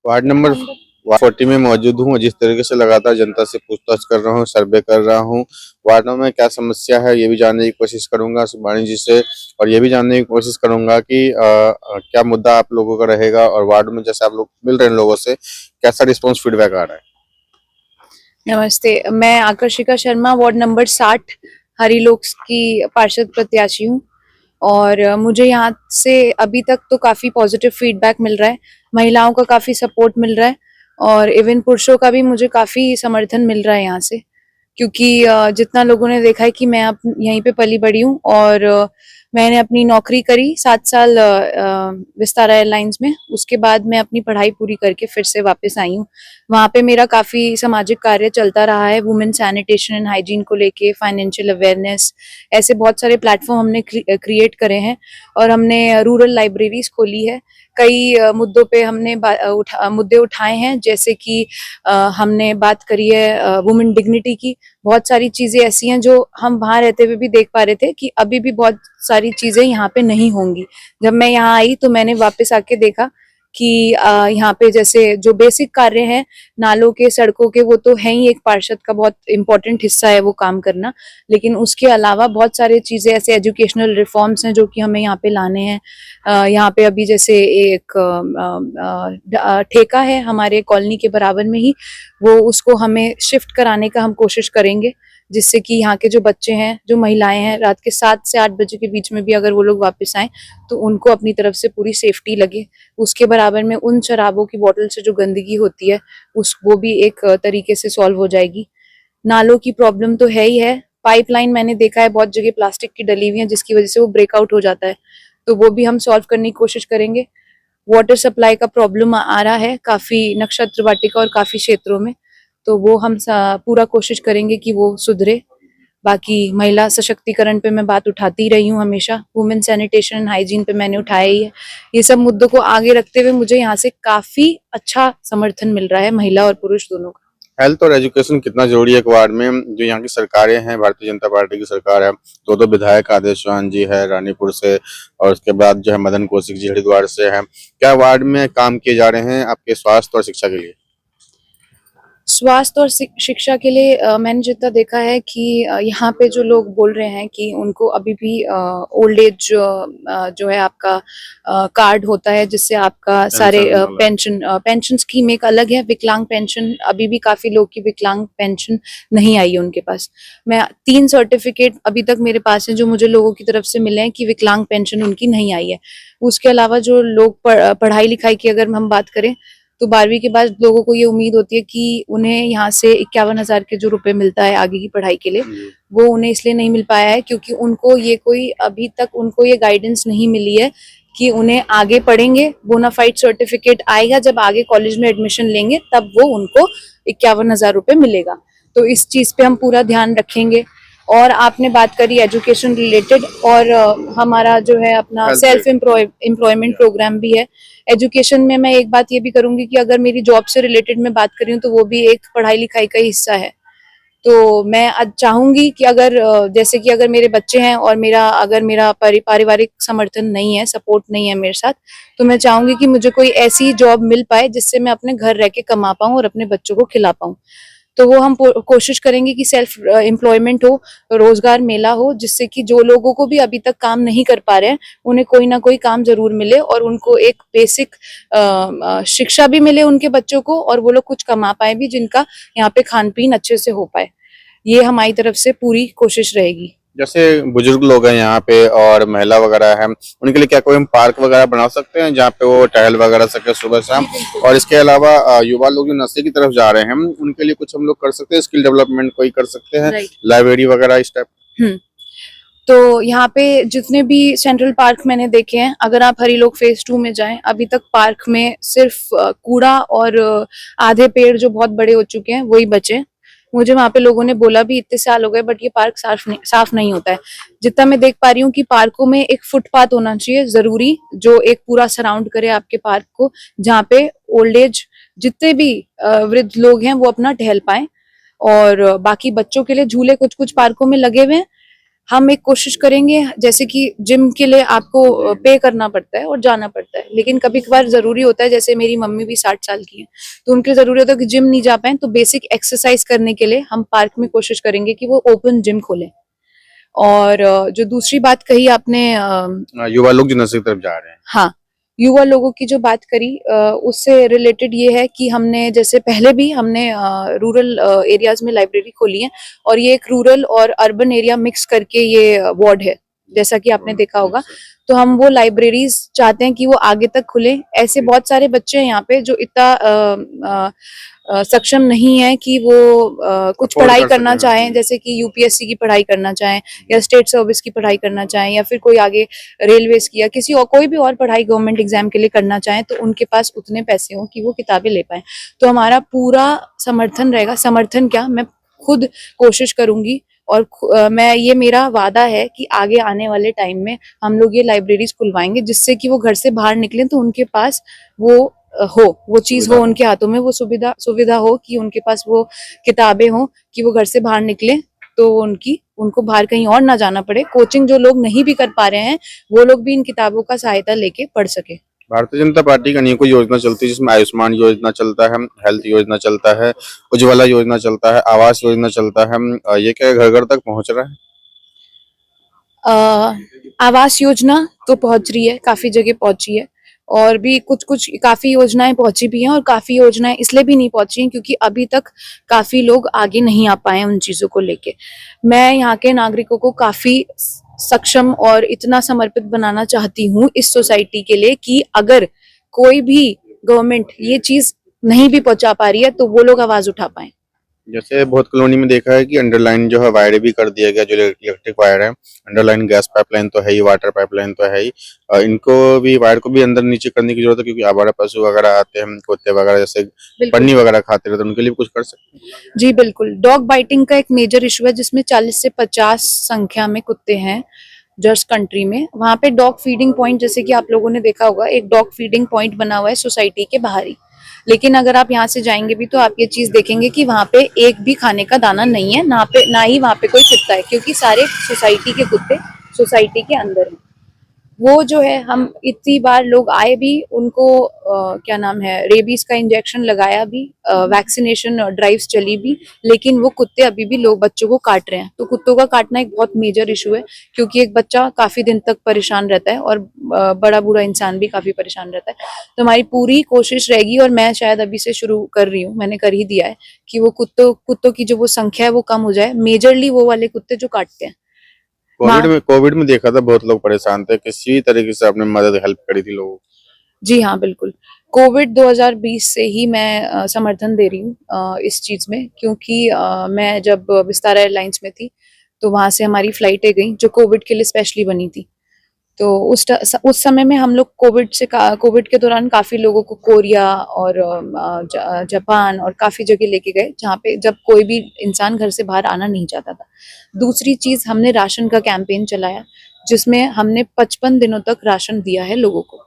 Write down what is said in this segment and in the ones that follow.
Ward number 40 में मौजूद हूँ। जिस तरीके से लगातार जनता से पूछताछ कर रहा हूँ, सर्वे कर रहा हूँ, वार्डों में क्या समस्या है ये भी जानने की कोशिश करूंगा सुबानी जी से, और ये भी जानने की कोशिश करूंगा कि क्या मुद्दा आप लोगों का रहेगा, और वार्ड में जैसे आप लोग मिल रहे हैं लोगों से, कैसा रिस्पॉन्स फीडबैक आ रहा है। नमस्ते, मैं आकर्षिका शर्मा, वार्ड नंबर 60 हरिलोक की पार्षद प्रत्याशी हूँ। और मुझे यहाँ से अभी तक तो काफ़ी पॉजिटिव फीडबैक मिल रहा है, महिलाओं का काफ़ी सपोर्ट मिल रहा है और इवन पुरुषों का भी मुझे काफ़ी समर्थन मिल रहा है यहाँ से। क्योंकि जितना लोगों ने देखा है कि मैं अब यहीं पे पली बड़ी हूँ और मैंने अपनी नौकरी करी 7 साल विस्तारा एयरलाइंस में। उसके बाद मैं अपनी पढ़ाई पूरी करके फिर से वापस आई हूँ। वहाँ पे मेरा काफ़ी सामाजिक कार्य चलता रहा है, वुमेन सैनिटेशन एंड हाइजीन को लेके, फाइनेंशियल अवेयरनेस, ऐसे बहुत सारे प्लेटफॉर्म हमने क्रिएट करे हैं और हमने रूरल लाइब्रेरीज खोली है। कई मुद्दों पे हमने मुद्दे उठाए हैं, जैसे कि हमने बात करी है वुमेन डिग्निटी की। बहुत सारी चीजें ऐसी हैं जो हम वहां रहते हुए भी देख पा रहे थे कि अभी भी बहुत सारी चीजें यहाँ पे नहीं होंगी। जब मैं यहाँ आई तो मैंने वापस आके देखा कि यहाँ पे जैसे जो बेसिक कार्य हैं, नालों के, सड़कों के, वो तो है ही, एक पार्षद का बहुत इंपॉर्टेंट हिस्सा है वो काम करना। लेकिन उसके अलावा बहुत सारी चीजें ऐसे एजुकेशनल रिफॉर्म्स हैं जो कि हमें यहाँ पे लाने हैं। यहाँ पे अभी जैसे एक ठेका है हमारे कॉलोनी के बराबर में ही, वो उसको हमें शिफ्ट कराने का हम कोशिश करेंगे, जिससे कि यहाँ के जो बच्चे हैं, जो महिलाएं हैं, रात के 7 से 8 बजे के बीच में भी अगर वो लोग वापस आए तो उनको अपनी तरफ से पूरी सेफ्टी लगे। उसके बराबर में उन शराबों की बोतल से जो गंदगी होती है वो भी एक तरीके से सॉल्व हो जाएगी। नालों की प्रॉब्लम तो है ही है। पाइपलाइन मैंने देखा है बहुत जगह प्लास्टिक की डली हुई है, जिसकी वजह से वो ब्रेकआउट हो जाता है, तो वो भी हम सॉल्व करने की कोशिश करेंगे। वाटर सप्लाई का प्रॉब्लम आ रहा है काफी नक्षत्र वाटिका और काफी क्षेत्रों में, तो वो हम पूरा कोशिश करेंगे कि वो सुधरे। बाकी महिला सशक्तिकरण पे मैं बात उठाती रही हूँ हमेशा, वुमेन सैनिटेशन एंड हाइजीन पे मैंने उठाया ही है। ये सब मुद्दों को आगे रखते हुए मुझे यहाँ से काफी अच्छा समर्थन मिल रहा है, महिला और पुरुष दोनों का। हेल्थ और एजुकेशन कितना जरूरी है एक वार्ड में। जो यहाँ की सरकारें हैं, भारतीय जनता पार्टी की सरकार है, दो विधायक आदेश चौहान जी है रानीपुर से, और उसके बाद जो है मदन कौशिक जी हरिद्वार से हैं। क्या वार्ड में काम किए जा रहे हैं आपके स्वास्थ्य और शिक्षा के लिए? स्वास्थ्य और शिक्षा के लिए मैंने जितना देखा है कि यहाँ पे जो लोग बोल रहे हैं कि उनको अभी भी ओल्ड एज जो है आपका कार्ड होता है, जिससे आपका सारे पेंशन स्कीम एक अलग है। विकलांग पेंशन अभी भी काफी लोग की विकलांग पेंशन नहीं आई है उनके पास। मैं 3 सर्टिफिकेट अभी तक मेरे पास है जो मुझे लोगों की तरफ से मिले हैं कि विकलांग पेंशन उनकी नहीं आई है। उसके अलावा जो लोग पढ़ाई लिखाई की अगर हम बात करें तो 12वीं के बाद लोगों को ये उम्मीद होती है कि उन्हें यहाँ से 51,000 के जो रुपए मिलता है आगे की पढ़ाई के लिए, वो उन्हें इसलिए नहीं मिल पाया है क्योंकि उनको ये कोई अभी तक उनको ये गाइडेंस नहीं मिली है कि उन्हें आगे पढ़ेंगे, बोनाफाइड सर्टिफिकेट आएगा, जब आगे कॉलेज में एडमिशन लेंगे तब वो उनको 51,000 रुपए मिलेगा। तो इस चीज पे हम पूरा ध्यान रखेंगे। और आपने बात करी एजुकेशन रिलेटेड, और हमारा जो है अपना सेल्फ एम्प्लॉयमेंट प्रोग्राम भी है। एजुकेशन में मैं एक बात ये भी करूंगी कि अगर मेरी जॉब से रिलेटेड मैं बात करी हूँ तो वो भी एक पढ़ाई लिखाई का हिस्सा है। तो मैं चाहूंगी कि अगर जैसे कि अगर मेरे बच्चे हैं और मेरा पारिवारिक समर्थन नहीं है, सपोर्ट नहीं है मेरे साथ, तो मैं चाहूंगी कि मुझे कोई ऐसी जॉब मिल पाए जिससे मैं अपने घर रह के कमा पाऊं और अपने बच्चों को खिला पाऊं। तो वो हम कोशिश करेंगे कि सेल्फ एम्प्लॉयमेंट हो, रोजगार मेला हो, जिससे कि जो लोगों को भी अभी तक काम नहीं कर पा रहे हैं उन्हें कोई ना कोई काम जरूर मिले और उनको एक बेसिक शिक्षा भी मिले उनके बच्चों को, और वो लोग कुछ कमा पाए भी जिनका यहाँ पे खान पीन अच्छे से हो पाए। ये हमारी तरफ से पूरी कोशिश रहेगी। जैसे बुजुर्ग लोग हैं यहाँ पे और महिला वगैरह है, उनके लिए क्या कोई हम पार्क वगैरह बना सकते हैं जहाँ पे वो टहल वगैरह सके सुबह शाम? और इसके अलावा युवा लोग जो नशे की तरफ जा रहे हैं, उनके लिए कुछ हम लोग कर सकते हैं, स्किल डेवलपमेंट कोई कर सकते हैं, लाइब्रेरी वगैरह इस टाइप? तो यहाँ पे जितने भी सेंट्रल पार्क मैंने देखे हैं, अगर आप हरिलोक फेज 2 में जाएं, अभी तक पार्क में सिर्फ कूड़ा और आधे पेड़ जो बहुत बड़े हो चुके हैं वही बचे। मुझे वहां पे लोगों ने बोला भी इतने साल हो गए बट ये पार्क साफ नहीं होता है। जितना मैं देख पा रही हूँ कि पार्कों में एक फुटपाथ होना चाहिए जरूरी, जो एक पूरा सराउंड करे आपके पार्क को, जहाँ पे ओल्ड एज जितने भी वृद्ध लोग हैं वो अपना टहल पाए। और बाकी बच्चों के लिए झूले कुछ कुछ पार्कों में लगे हुए हैं, हम एक कोशिश करेंगे, जैसे कि जिम के लिए आपको पे करना पड़ता है और जाना पड़ता है, लेकिन कभी कभार जरूरी होता है, जैसे मेरी मम्मी भी 60 साल की है, तो उनके लिए जरूरी होता है कि जिम नहीं जा पाए, तो बेसिक एक्सरसाइज करने के लिए हम पार्क में कोशिश करेंगे कि वो ओपन जिम खोलें। और जो दूसरी बात कही आपने, युवा लोग जो नशे की तरफ जा रहे हैं। हाँ, युवा लोगों की जो बात करी, उससे रिलेटेड ये है कि हमने जैसे पहले भी हमने रूरल एरियाज में लाइब्रेरी खोली है, और ये एक रूरल और अर्बन एरिया मिक्स करके ये वार्ड है, जैसा कि आपने देखा होगा। तो हम वो लाइब्रेरीज चाहते हैं कि वो आगे तक खुले। ऐसे बहुत सारे बच्चे हैं यहाँ पे जो इतना सक्षम नहीं है कि वो कुछ Afford पढ़ाई कर करना सकें, चाहें, हाँ। जैसे कि यूपीएससी की पढ़ाई करना चाहें, या स्टेट सर्विस की पढ़ाई करना चाहें, या फिर कोई आगे रेलवेज की या किसी और कोई भी और पढ़ाई गवर्नमेंट एग्जाम के लिए करना चाहें, तो उनके पास उतने पैसे हों कि वो किताबें ले पाए। तो हमारा पूरा समर्थन रहेगा, समर्थन क्या, मैं खुद कोशिश करूंगी, और मैं, ये मेरा वादा है कि आगे आने वाले टाइम में हम लोग ये लाइब्रेरीज खुलवाएंगे, जिससे कि वो घर से बाहर निकलें तो उनके पास वो वो चीज सुविधा हो, हो। उनके हाथों में वो सुविधा सुविधा हो कि उनके पास वो किताबें हो, कि वो घर से बाहर निकले तो उनको बाहर कहीं और ना जाना पड़े। कोचिंग जो लोग नहीं भी कर पा रहे हैं, वो लोग भी इन किताबों का सहायता लेके पढ़ सके। भारतीय जनता पार्टी का अनेकों योजना चलती है, जिसमें आयुष्मान योजना चलता है, हेल्थ योजना चलता है, उज्ज्वला योजना चलता है, आवास योजना चलता है। ये क्या घर घर तक पहुंच रहा है? आवास योजना तो पहुंच रही है, काफी जगह पहुंची है, और भी कुछ कुछ काफी योजनाएं पहुंची भी हैं, और काफी योजनाएं इसलिए भी नहीं पहुंची हैं क्योंकि अभी तक काफी लोग आगे नहीं आ पाए उन चीजों को लेके। मैं यहाँ के नागरिकों को काफी सक्षम और इतना समर्पित बनाना चाहती हूँ इस सोसाइटी के लिए, कि अगर कोई भी गवर्नमेंट ये चीज नहीं भी पहुंचा पा रही है तो वो लोग आवाज उठा पाए। जैसे बहुत कॉलोनी में देखा है कि अंडरलाइन जो है वायर भी कर दिया गया, जो इलेक्ट्रिक वायर है। अंडरलाइन गैस पाइपलाइन तो है ही, वाटर पाइपलाइन तो है ही। इनको भी, वायर को भी अंदर नीचे करने की जरूरत है, क्योंकि आवारा पशु वगैरह आते हैं, कुत्ते वगैरह जैसे बिल्कुल पन्नी वगैरह खाते रहते हैं, उनके लिए भी कुछ कर सकते हैं। जी, बिल्कुल। डॉग बाइटिंग का एक मेजर इशू है, जिसमें 40 से 50 संख्या में कुत्ते हैं जर्स कंट्री में। वहां पे डॉग फीडिंग पॉइंट, जैसे कि आप लोगों ने देखा होगा, एक डॉग फीडिंग पॉइंट बना हुआ है सोसाइटी के बाहर ही। लेकिन अगर आप यहाँ से जाएंगे भी तो आप ये चीज देखेंगे कि वहां पे एक भी खाने का दाना नहीं है, ना ही वहां पे कोई कुत्ता है, क्योंकि सारे सोसाइटी के कुत्ते सोसाइटी के अंदर हैं। वो जो है, हम इतनी बार लोग आए भी, उनको क्या नाम है, रेबीज का इंजेक्शन लगाया भी, वैक्सीनेशन ड्राइव्स चली भी, लेकिन वो कुत्ते अभी भी लोग बच्चों को काट रहे हैं। तो कुत्तों का काटना एक बहुत मेजर इशू है, क्योंकि एक बच्चा काफी दिन तक परेशान रहता है, और बड़ा बूढ़ा इंसान भी काफी परेशान रहता है। तो हमारी पूरी कोशिश रहेगी, और मैं शायद अभी से शुरू कर रही हूँ, मैंने कर ही दिया है, कि वो कुत्तों की जो वो संख्या है वो कम हो जाए, मेजरली वो वाले कुत्ते जो काटते हैं। कोविड में देखा था, बहुत लोग परेशान थे, किसी तरीके से आपने मदद हेल्प करी थी लोगों को? जी हाँ, बिल्कुल। कोविड 2020 से ही मैं समर्थन दे रही हूँ इस चीज़ में, क्योंकि मैं जब विस्तारा एयरलाइंस में थी, तो वहाँ से हमारी फ्लाइटें गई जो कोविड के लिए स्पेशली बनी थी। तो उस समय में हम लोग कोविड के दौरान काफ़ी लोगों को कोरिया और जापान और काफ़ी जगह लेके गए, जहाँ पे जब कोई भी इंसान घर से बाहर आना नहीं चाहता था। दूसरी चीज़, हमने राशन का कैंपेन चलाया, जिसमें हमने 55 दिनों तक राशन दिया है लोगों को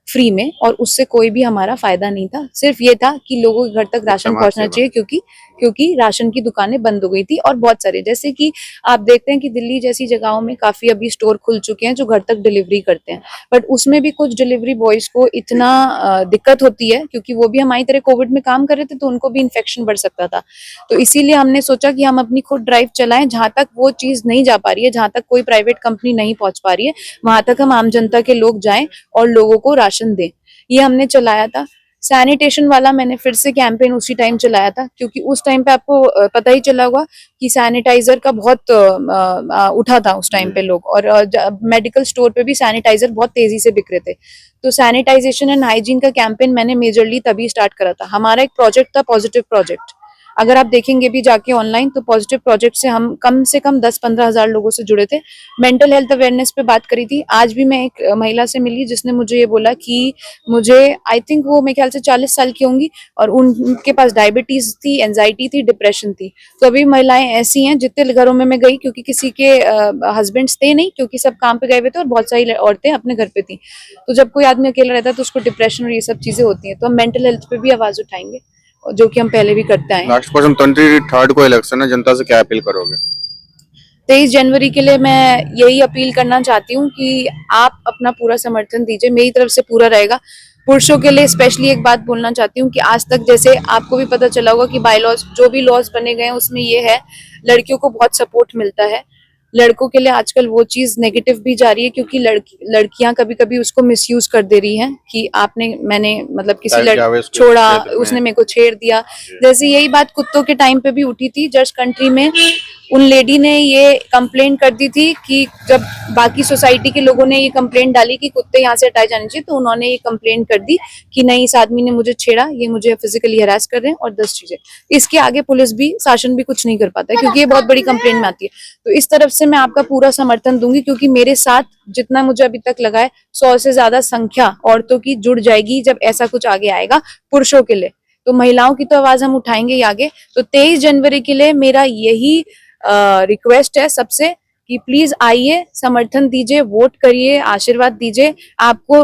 फ्री में, और उससे कोई भी हमारा फायदा नहीं था। सिर्फ ये था कि लोगों के घर तक राशन समाज पहुंचना सेवा। चाहिए, क्योंकि राशन की दुकानें बंद हो गई थी। और बहुत सारे, जैसे कि आप देखते हैं कि दिल्ली जैसी जगहों में काफी अभी स्टोर खुल चुके हैं जो घर तक डिलीवरी करते हैं, बट उसमें भी कुछ डिलीवरी बॉयज को इतना दिक्कत होती है, क्योंकि वो भी हमारी तरह कोविड में काम कर रहे थे, तो उनको भी इन्फेक्शन बढ़ सकता था। तो इसीलिए हमने सोचा कि हम अपनी खुद ड्राइव चलाएं, जहां तक वो चीज नहीं जा पा रही है, जहां तक कोई प्राइवेट कंपनी नहीं पहुंच पा रही है, वहां तक हम आम जनता के लोग जाएं और लोगों को राशन दें। ये हमने चलाया था। सैनिटेशन वाला मैंने फिर से कैंपेन उसी टाइम चलाया था, क्योंकि उस टाइम पे आपको पता ही चला होगा कि सैनिटाइजर का बहुत उठा था उस टाइम पे लोग, और मेडिकल स्टोर पे भी सैनिटाइजर बहुत तेजी से बिक रहे थे। तो सैनिटाइजेशन एंड हाइजीन का कैंपेन मैंने मेजरली तभी स्टार्ट करा था। हमारा एक प्रोजेक्ट था, पॉजिटिव प्रोजेक्ट। अगर आप देखेंगे भी जाके ऑनलाइन, तो पॉजिटिव प्रोजेक्ट से हम कम से कम 10-15 हजार लोगों से जुड़े थे। मेंटल हेल्थ अवेयरनेस पे बात करी थी। आज भी मैं एक महिला से मिली जिसने मुझे ये बोला कि मुझे, आई थिंक वो मेरे ख्याल से 40 साल की होंगी, और उनके पास डायबिटीज थी, एंजाइटी थी, डिप्रेशन थी। तो अभी महिलाएं ऐसी हैं, जितने घरों में मैं गई, क्योंकि किसी के हस्बैंड्स थे नहीं, क्योंकि सब काम पे गए हुए थे, और बहुत सारी औरतें अपने घर पे थी। तो जब कोई आदमी अकेला रहता है तो उसको डिप्रेशन और ये सब चीजें होती हैं। तो हम मेंटल हेल्थ पे भी आवाज उठाएंगे, जो कि हम पहले भी करते आए हैं। लास्ट क्वेश्चन, 23rd को इलेक्शन है, जनता से क्या अपील करोगे? 23 जनवरी के लिए मैं यही अपील करना चाहती हूँ कि आप अपना पूरा समर्थन दीजिए, मेरी तरफ से पूरा रहेगा। पुरुषों के लिए स्पेशली एक बात बोलना चाहती हूँ कि आज तक जैसे आपको भी पता चला होगा कि बाय लॉज जो भी लॉज बने गए हैं उसमें ये है, लड़कियों को बहुत सपोर्ट मिलता है। लड़कों के लिए आजकल वो चीज नेगेटिव भी जा रही है, क्योंकि लड़कियां कभी कभी उसको मिसयूज कर दे रही हैं कि मैंने मतलब किसी छोड़ा, उसने मेरे को छेड़ दिया। जैसे यही बात कुत्तों के टाइम पे भी उठी थी जज कंट्री में। उन लेडी ने ये कंप्लेंट कर दी थी कि जब बाकी सोसाइटी के लोगों ने ये कंप्लेंट डाली कि कुत्ते यहाँ से हटाए जाने चाहिए, तो उन्होंने ये कंप्लेंट कर दी कि नहीं, इस आदमी ने मुझे छेड़ा, ये मुझे फिजिकली हरास कर रहे हैं और 10 चीजें। इसके आगे पुलिस भी, शासन भी कुछ नहीं कर पाता है, क्योंकि ये बहुत बड़ी कंप्लेंट में आती है। तो इस तरफ से मैं आपका पूरा समर्थन दूंगी, क्योंकि मेरे साथ जितना मुझे अभी तक लगा है 100 से ज्यादा संख्या औरतों की जुड़ जाएगी जब ऐसा कुछ आगे आएगा पुरुषों के लिए। तो महिलाओं की तो आवाज हम उठाएंगे ही आगे। तो 23 जनवरी के लिए मेरा यही रिक्वेस्ट है सबसे कि प्लीज आइए, समर्थन दीजिए, वोट करिए, आशीर्वाद दीजिए। आपको